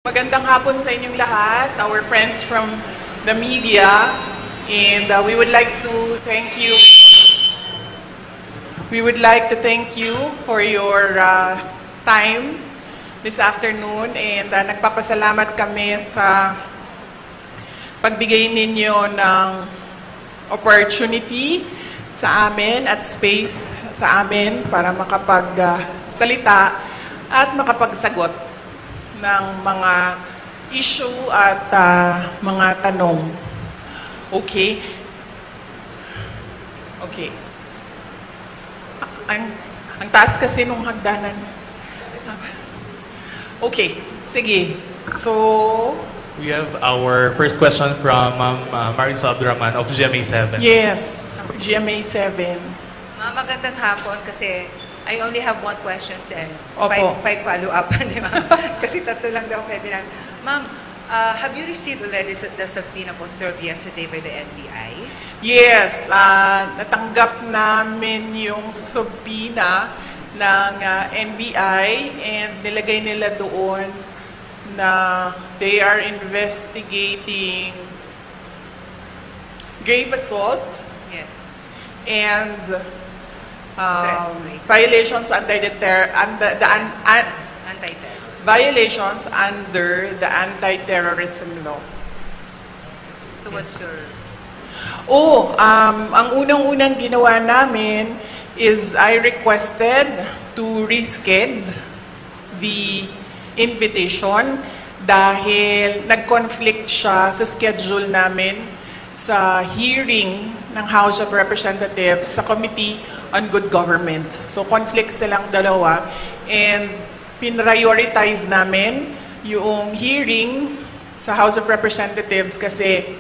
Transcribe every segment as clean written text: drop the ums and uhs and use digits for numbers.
Magandang hapon sa inyong lahat, our friends from the media, and we would like to thank you. We would like to thank you for your time this afternoon, and nagpapasalamat kami sa pagbigay ninyo ng opportunity sa amin at space sa amin para makapagsalita at makapagsagot ng mga issue at mga tanong. Okay? Okay. Ang taas kasi nung hagdanan. Okay, sige. So, we have our first question from Marisol Abdurrahman of GMA7. Yes, GMA7. Magandang hapon kasi I only have one question and Opo. five follow-up, di ba? Kasi tatlo lang daw pwede lang. Ma'am, have you received already the subpoena po served yesterday by the NBI? Yes, natanggap namin yung subpoena ng NBI and nilagay nila doon na they are investigating grave assault Yes. and violations under Anti-terror. violations under the anti-terrorism law. So what's your... Ang unang-unang ginawa namin is I requested to reschedule the invitation dahil nag-conflict siya sa schedule namin sa hearing ng House of Representatives sa Committee on Good Government. So conflict silang dalawa and pinrioritize namin yung hearing sa House of Representatives kasi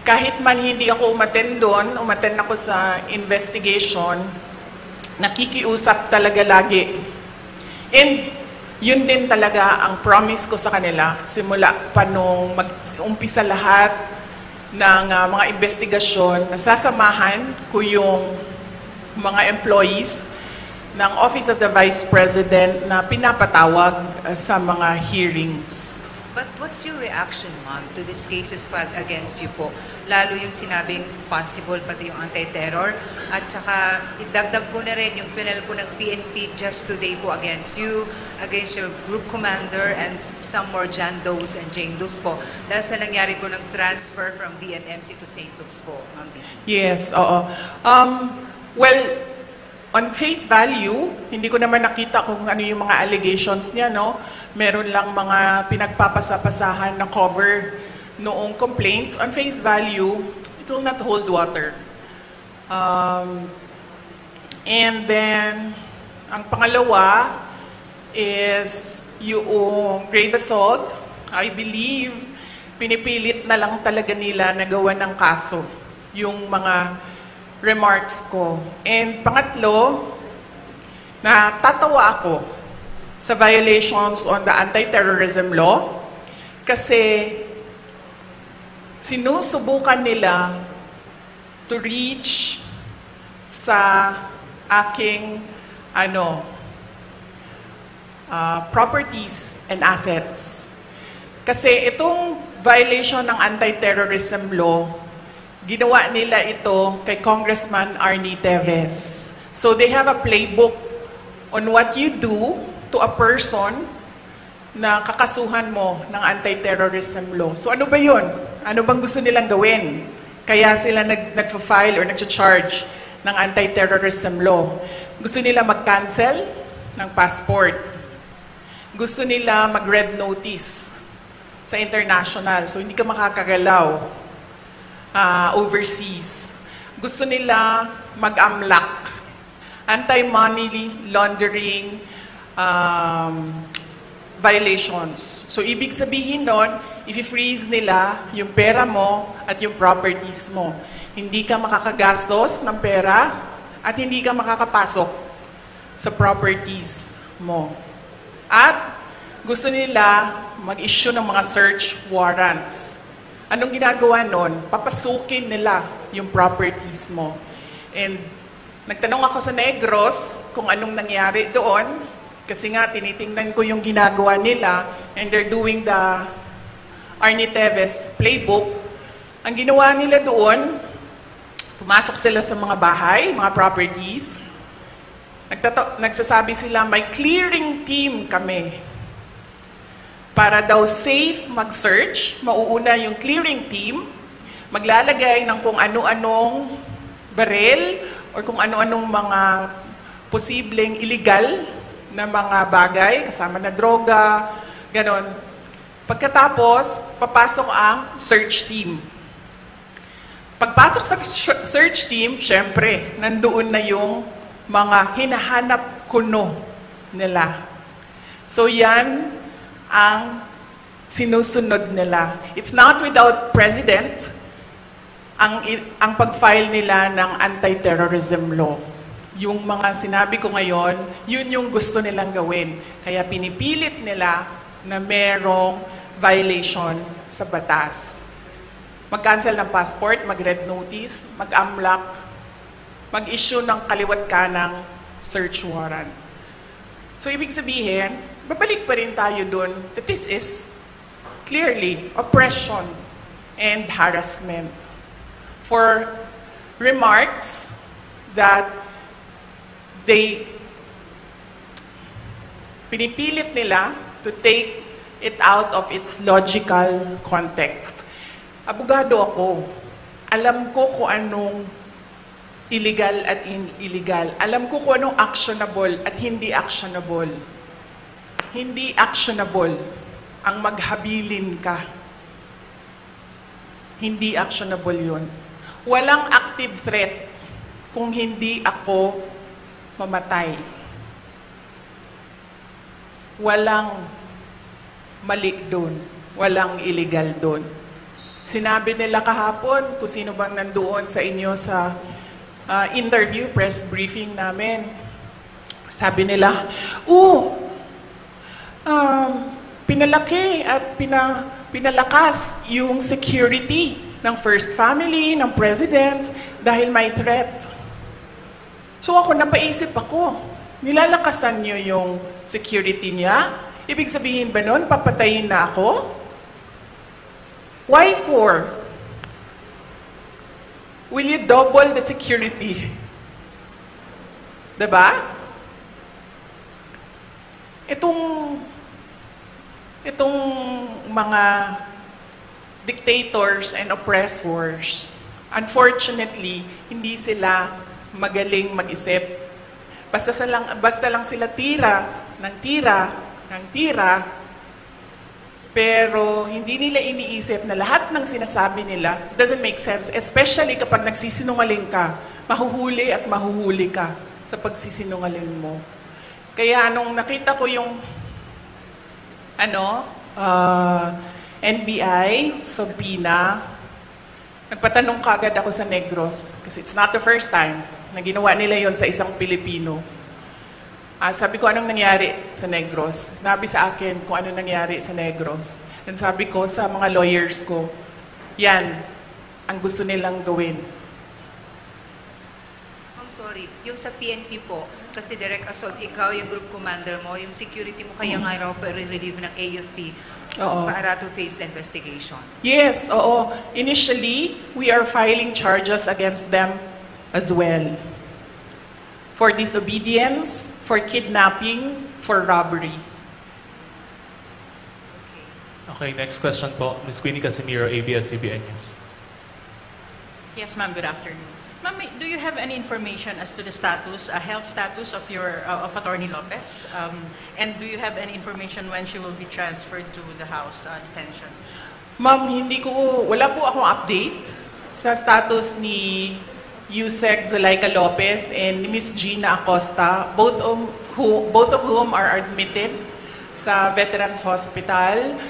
kahit man hindi ako umattend doon, umattend ako sa investigation, nakikiusap talaga lagi. And yun din talaga ang promise ko sa kanila simula pa nung mag-umpisa lahat ng mga investigasyon, nasasamahan ko yung mga employees ng Office of the Vice President na pinapatawag sa mga hearings. But what's your reaction, ma'am, to these cases filed against you po? Lalo yung sinabing possible pati yung anti-terror at saka idagdag po na rin yung pinal po ng PNP just today po against you, against your group commander and some more John Does and Jane Does po dahil sa nangyari po ng transfer from BMMC to St. Luke's po, ma'am. Yes, oo. Well, on face value, hindi ko naman nakita kung ano yung mga allegations niya, no? Meron lang mga pinagpapasapasahan na cover noong complaints. On face value, it will not hold water. And then, ang pangalawa is yung grave assault. I believe, pinipilit na lang talaga nila na gawa ng kaso yung mga remarks ko. And pangatlo, natatawa ako sa violations on the anti-terrorism law kasi sinusubukan nila to reach sa aking properties and assets. Kasi itong violation ng anti-terrorism law, ginawa nila ito kay Congressman Arnie Teves. So they have a playbook on what you do to a person na kakasuhan mo ng anti-terrorism law. So ano ba yun? Ano bang gusto nilang gawin? Kaya sila nag-file or nag-charge ng anti-terrorism law. Gusto nila mag-cancel ng passport. Gusto nila mag-red notice sa international. So hindi ka makakagalaw overseas. Gusto nila mag-amlak. Anti-money laundering violations. So, ibig sabihin nun, i-freeze nila yung pera mo at yung properties mo. Hindi ka makakagastos ng pera at hindi ka makakapasok sa properties mo. At gusto nila mag-issue ng mga search warrants. Anong ginagawa nun? Papasukin nila yung properties mo. And nagtanong ako sa Negros kung anong nangyari doon. Kasi nga, tinitingnan ko yung ginagawa nila and they're doing the Arnie Teves playbook. Ang ginawa nila doon, pumasok sila sa mga bahay, mga properties. Nagsasabi sila, may clearing team kami. Para daw safe mag-search, mauuna yung clearing team, maglalagay ng kung ano-anong baril or kung ano-anong mga posibleng illegal na mga bagay, kasama na droga, ganon. Pagkatapos, papasok ang search team. Pagpasok sa search team, syempre, nandoon na yung mga hinahanap kuno nila. So yan ang sinusunod nila. It's not without precedent ang pag-file nila ng anti-terrorism law. Yung mga sinabi ko ngayon, yun yung gusto nilang gawin. Kaya pinipilit nila na merong violation sa batas. Mag-cancel ng passport, mag-red notice, mag-amlak, mag-issue ng kaliwat kanang search warrant. So ibig sabihin, babalik pa rin tayo dun that this is clearly oppression and harassment for remarks that pinipilit nila to take it out of its logical context. Abogado ako. Alam ko kung anong illegal at illegal. Alam ko kung anong actionable at hindi actionable. Hindi actionable ang maghabilin ka. Hindi actionable yun. Walang active threat kung hindi ako mamatay. Walang mali doon. Walang illegal doon. Sinabi nila kahapon kung sino bang nandoon sa inyo sa interview, press briefing namin. Sabi nila, pinalaki at pinalakas yung security ng First Family, ng President, dahil may threat. So ako, napaisip ako, nilalakasan niyo yung security niya? Ibig sabihin ba nun, papatayin na ako? Why for? Will you double the security? Diba? Itong mga dictators and oppressors, unfortunately, hindi sila magaling mag-isip. Basta lang sila tira, pero hindi nila iniisip na lahat ng sinasabi nila doesn't make sense, especially kapag nagsisinungaling ka, mahuhuli at mahuhuli ka sa pagsisinungaling mo. Kaya nung nakita ko yung NBI, subpoena, nagpatanong kagad ako sa Negros kasi it's not the first time na ginawa nila yon sa isang Pilipino. Sabi ko, anong nangyari sa Negros? Sinabi sa akin kung anong nangyari sa Negros. And sabi ko sa mga lawyers ko, yan ang gusto nilang gawin. I'm sorry, yung sa PNP po, kasi Direk Asod, ikaw yung group commander mo, yung security mo kaya nga raw pa-relieve ng AFP para to face the investigation. Yes, oo. Initially, we are filing charges against them as well. For disobedience, for kidnapping, for robbery. Okay, next question po. Ms. Queenie Casimiro, ABS-CBN News. Yes, ma'am. Good afternoon. Ma'am, do you have any information as to the status, health status of your of Attorney Lopez? And do you have any information when she will be transferred to the house detention? Ma'am, wala po akong update sa status ni Yusek Zulaika Lopez and Miss Gina Acosta, both of whom are admitted sa Veterans Hospital.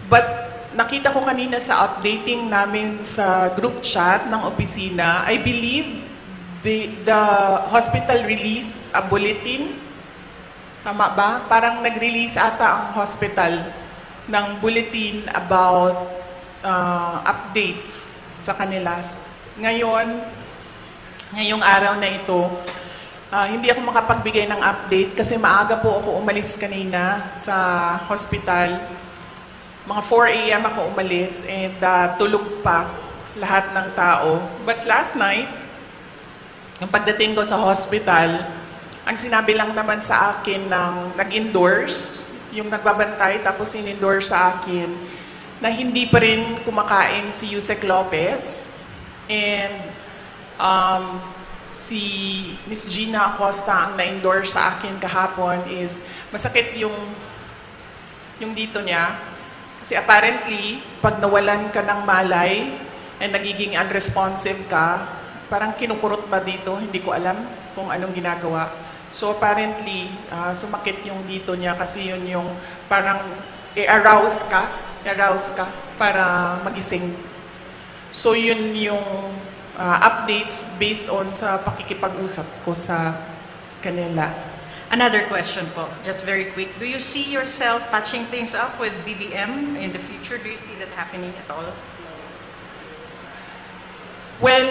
But nakita ko kanina sa updating namin sa group chat ng opisina, I believe the hospital released a bulletin. Tama ba? Parang nag-release ata ang hospital ng bulletin about updates sa kanila. Ngayong araw na ito, Hindi ako makapagbigay ng update kasi maaga po ako umalis kanina sa hospital. Mga 4 a.m. ako umalis and tulog pa lahat ng tao. But last night, yung pagdating ko sa hospital, ang sinabi lang naman sa akin ng nag-endorse, yung nagbabantay tapos in-endorse sa akin, na hindi pa rin kumakain si Yusek Lopez and si Miss Gina Acosta ang na-endorse sa akin kahapon is masakit yung dito niya. Kasi apparently, pag nawalan ka ng malay and nagiging unresponsive ka, parang kinukurot ba dito? Hindi ko alam kung anong ginagawa. So apparently, sumakit yung dito niya kasi yun yung parang i-arouse ka para magising. So yun yung updates based on sa pakikipag-usap ko sa kanila. Another question po, just very quick. Do you see yourself patching things up with BBM in the future? Do you see that happening at all? Well,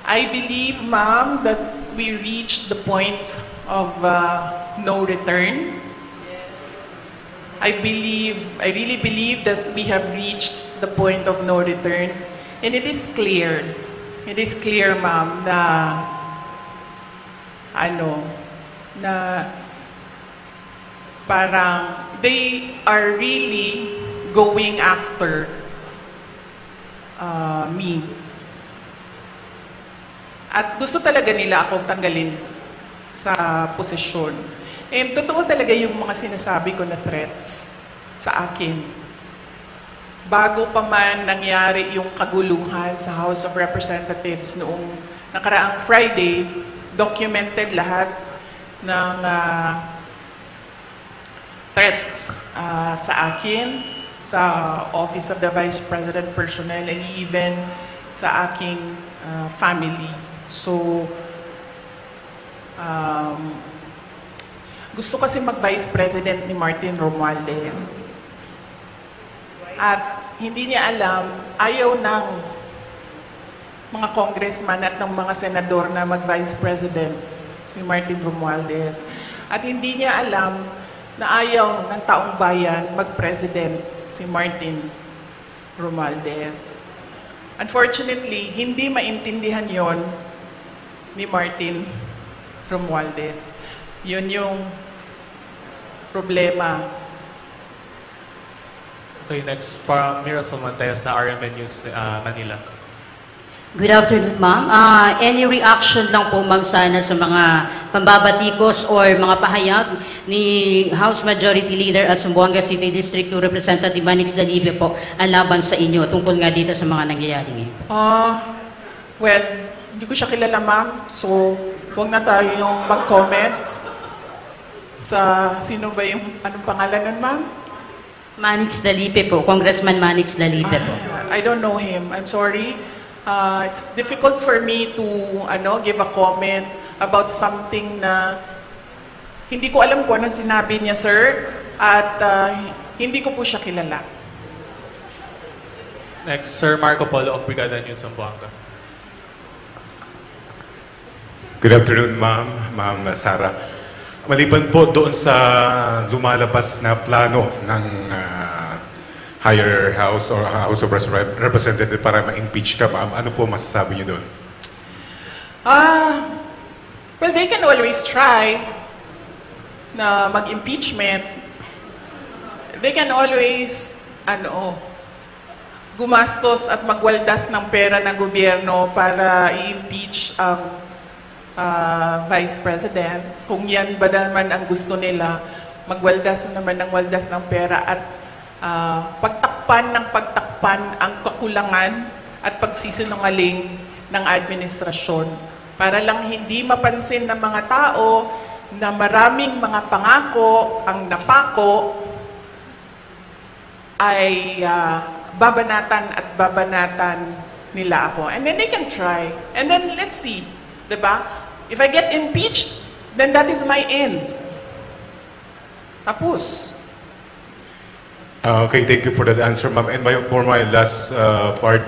I believe, ma'am, that we reached the point of no return. I really believe that we have reached the point of no return. And it is clear, ma'am, na parang they are really going after me. At gusto talaga nila akong tanggalin sa posisyon. And totoo talaga yung mga sinasabi ko na threats sa akin. Bago pa man nangyari yung kaguluhan sa House of Representatives noong nakaraang Friday, documented lahat ng threats sa akin, sa Office of the Vice President Personnel, and even sa aking family. So, gusto kasi mag-Vice President ni Martin Romualdez. At hindi niya alam, ayaw ng mga congressman at ng mga senador na mag-Vice President si Martin Romualdez. At hindi niya alam na ayaw ng taong bayan mag-President si Martin Romualdez. Unfortunately, hindi maintindihan yon ni Martin Romualdez. Yun yung problema. Okay, next from Mirasol Montes sa RMN News Manila. Good afternoon, ma'am. Any reaction lang po, ma'am, sana sa mga pambabatikos or mga pahayag ni House Majority Leader at Zamboanga City District 2 Representative Manix Dalibe po ang laban sa inyo tungkol nga dito sa mga nangyayari ngayon? Well, hindi ko siya kilala, ma'am. So, huwag na tayo yung mag-comment sa sino ba yung, anong pangalan nun, ma'am? Manix Dalipe po, Congressman Manix Dalipe po. I don't know him. I'm sorry. It's difficult for me to give a comment about something na hindi ko alam kung ano sinabi niya, sir, at hindi ko po siya kilala. Next, Sir Marco Polo of Brigada News Zamboanga. Good afternoon, Ma'am Sara. Maliban po doon sa lumalabas na plano ng higher house or House of Representatives para ma-impeach ka, ma'am, ano po masasabi niyo doon? Well, they can always try na mag-impeachment. They can always, gumastos at magwaldas ng pera ng gobyerno para i-impeach ang Vice President. Kung yan ba naman ang gusto nila, magwaldas naman ng waldas ng pera at pagtakpan ang kakulangan at pagsisinungaling ng administrasyon. Para lang hindi mapansin ng mga tao na maraming mga pangako ang napako ay babanatan at babanatan nila ako. And then they can try. And then let's see. Diba? If I get impeached, then that is my end. Tapos. Okay, thank you for that answer, ma'am. And for my last part,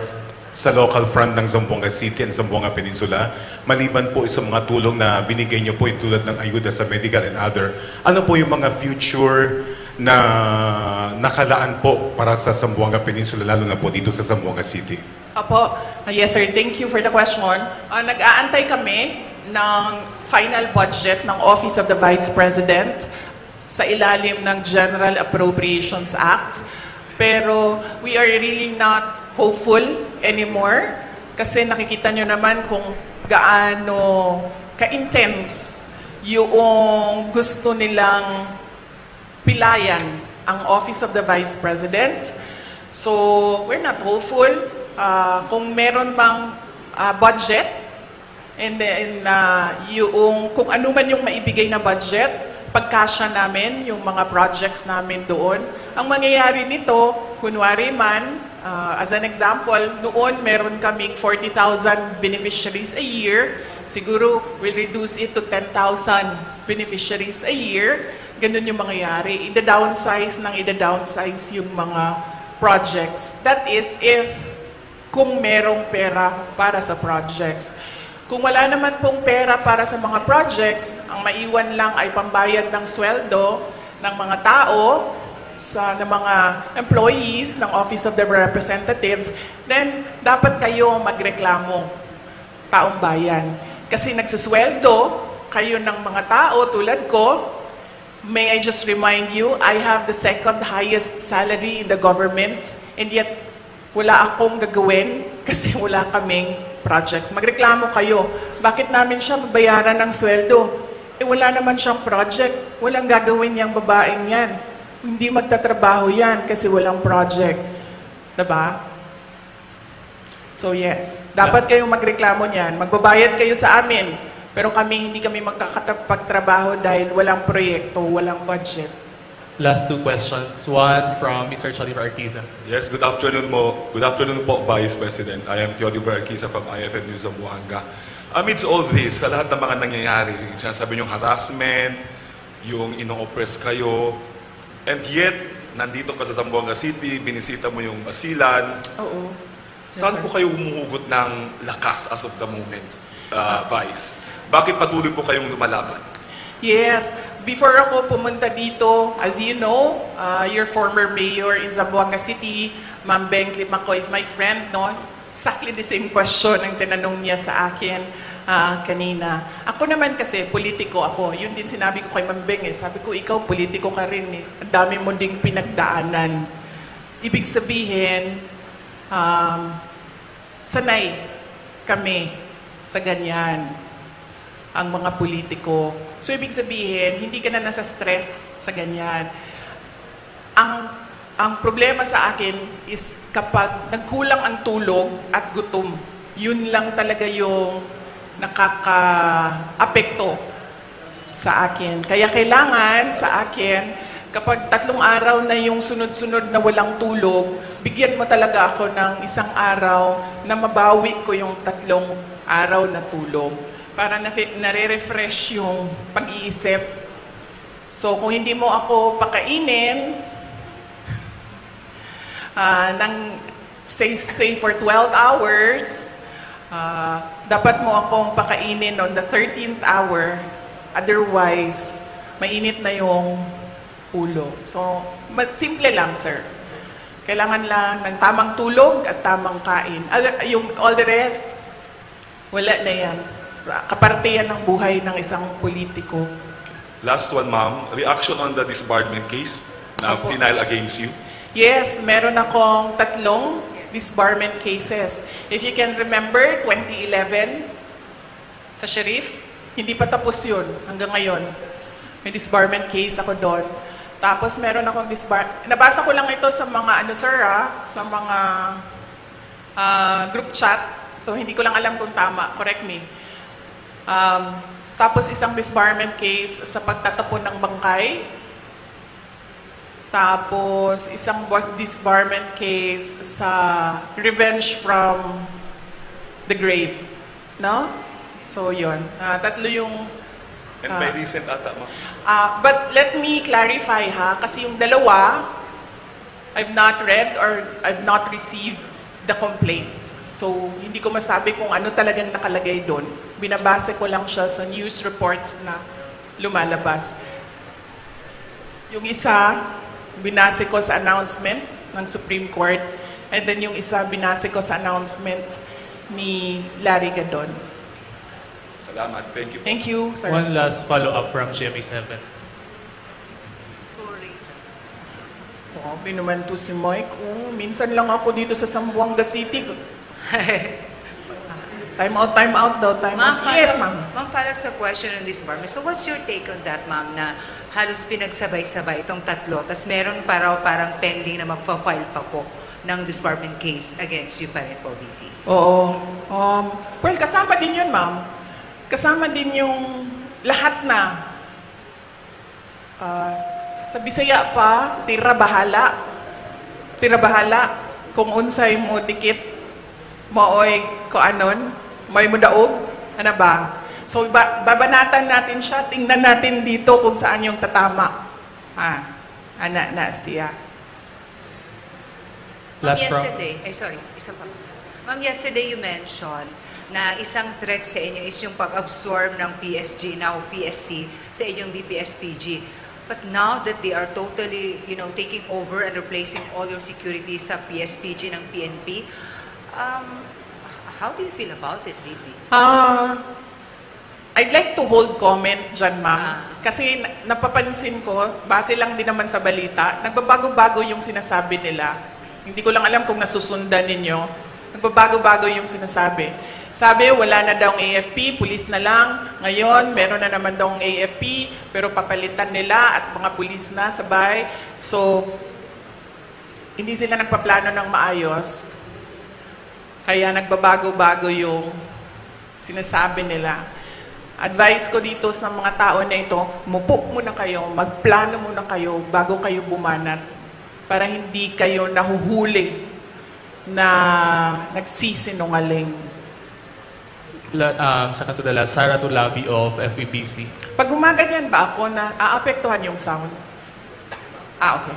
sa local front ng Zamboanga City and Zamboanga Peninsula, maliban po sa mga tulong na binigay niyo po tulad ng ayuda sa medical and other, ano po yung mga future na nakalaan po para sa Zamboanga Peninsula, lalo na po dito sa Zamboanga City? Apo, yes sir, thank you for the question. Nag-aantay kami ng final budget ng Office of the Vice President sa ilalim ng General Appropriations Act. Pero we are really not hopeful anymore kasi nakikita nyo naman kung gaano ka-intense yung gusto nilang pilayan ang Office of the Vice President. So, we're not hopeful. Kung meron mang budget, and then kung ano man yung maibigay na budget, pagkasya namin yung mga projects namin doon. Ang mangyayari nito, kunwari man, as an example, noon meron kaming 40,000 beneficiaries a year. Siguro, we'll reduce it to 10,000 beneficiaries a year. Ganun yung mangyayari. Ida-downsize yung mga projects. That is if kung merong pera para sa projects. Kung wala naman pong pera para sa mga projects, ang maiwan lang ay pambayad ng sweldo ng mga tao, ng mga employees ng Office of the Representatives, then dapat kayo magreklamo, taong bayan. Kasi nagsusweldo kayo ng mga tao tulad ko. May I just remind you, I have the second highest salary in the government, and yet wala akong gagawin kasi wala kaming projects. Magreklamo kayo. Bakit namin siya babayaran ng sweldo? Wala naman siyang project. Walang gagawin niyang babaeng yan. Hindi magtatrabaho yan kasi walang project. Diba? So yes, dapat kayong magreklamo niyan. Magbabayad kayo sa amin. Pero hindi kami magkakapagtrabaho dahil walang proyekto, walang budget. Last two questions. One from Mr. Theodore Arquiza. Yes, good afternoon mo. Good afternoon po, Vice President. I am Theodore Arquiza from IFN News Zamboanga. Amidst all this, sa lahat ng mga nangyayari, sabi niyong harassment, yung ino-oppress kayo, and yet, nandito ka sa Zamboanga City, binisita mo yung basilan. Oo. Saan po kayo humuhugot ng lakas as of the moment, Vice? Bakit patuloy po kayong lumalaban? Yes. Before ako pumunta dito, as you know, your former mayor in Zamboanga City, Ma'am Beng Climaco is my friend, no? Exactly the same question ang tinanong niya sa akin kanina. Ako naman kasi, politiko ako. Yun din sinabi ko kay Ma'am Beng eh. Sabi ko, ikaw politiko ka rin eh. Ang dami mo ding pinagdaanan. Ibig sabihin, sanay kami sa ganyan ang mga politiko. So, ibig sabihin, hindi ka na nasa stress sa ganyan. Ang problema sa akin is kapag nagkulang ang tulog at gutom, yun lang talaga yung nakaka-apekto sa akin. Kaya kailangan sa akin, kapag 3 araw na yung sunod-sunod na walang tulog, bigyan mo talaga ako ng 1 araw na mabawi ko yung 3 araw na tulog para nare-refresh yung pag-iisip. So, kung hindi mo ako pakainin say for 12 hours, dapat mo akong pakainin on the 13th hour. Otherwise, mainit na yung ulo. So, simple lang, sir. Kailangan lang ng tamang tulog at tamang kain. Yung all the rest, wala na yan. Kapartihan ng buhay ng isang politiko. Last one, ma'am. Reaction on the disbarment case na final against you? Yes, meron akong 3 disbarment cases. If you can remember, 2011, sa Sheriff, hindi pa tapos yun hanggang ngayon. May disbarment case ako doon. Tapos meron akong nabasa ko lang ito sa mga, sa mga group chat. So, hindi ko lang alam kung tama. Correct me. Tapos, isang disbarment case sa pagtatapon ng bangkay. Tapos, isang disbarment case sa revenge from the grave. No? So, yun. 3 yung... And may recent ata, ma'am. But let me clarify ha, kasi yung 2, I've not read or I've not received the complaint. So, hindi ko masabi kung ano talagang nakalagay doon. Binabase ko lang siya sa news reports na lumalabas. Yung isa, binase ko sa announcement ng Supreme Court, and then yung isa, binase ko sa announcement ni Larry Gadon. Salamat. Thank you po. Thank you, sir. One last follow-up from GMA7. Sorry. Grabe naman to si Mike. Oh, minsan lang ako dito sa Zamboanga City. Time out daw. Time out. Yes, ma'am. Ma'am, follow up sa question on this, Barmy. So what's your take on that, ma'am, na halos pinagsabay-sabay itong tatlo, tas meron parang pending na magpa-file pa po ng disbarment case against you pa rin po, VP? Oo. Well, kasama din yun, ma'am. Kasama din yung lahat na sa Bisaya pa, tira bahala. Tira bahala. Kung unsay mo dikit, maoy ko anon, may mo daog, ano ba? So, babanatan natin siya, tingnan natin dito kung saan yung tatama. Ana na siya. Ma'am, Last from- yesterday, isa pa. Ma'am, yesterday you mentioned na isang threat sa inyo is yung pag-absorb ng PSG, now PSC, sa inyong BPSPG. But now that they are totally, taking over and replacing all your security sa PSPG ng PNP, how do you feel about it, VP? I'd like to hold comment dyan, ma'am. Kasi napapansin ko, base lang din naman sa balita, nagbabago-bago yung sinasabi nila. Hindi ko lang alam kung nasusundan ninyo. Nagbabago-bago yung sinasabi. Sabi, wala na daw ang AFP, pulis na lang. Ngayon, meron na naman daw ang AFP, pero papalitan nila at mga pulis na sabay. So, hindi sila nagpaplano ng maayos. Kaya nagbabago-bago yung sinasabi nila. Advice ko dito sa mga tao na ito, mupo muna kayo, magplano muna kayo bago kayo bumanat para hindi kayo nahuhuli na nagsisinungaling. Second to the last, Sara Tulabi of FEBC. Pag gumaganyan ba ako na aapektuhan yung sound? Okay.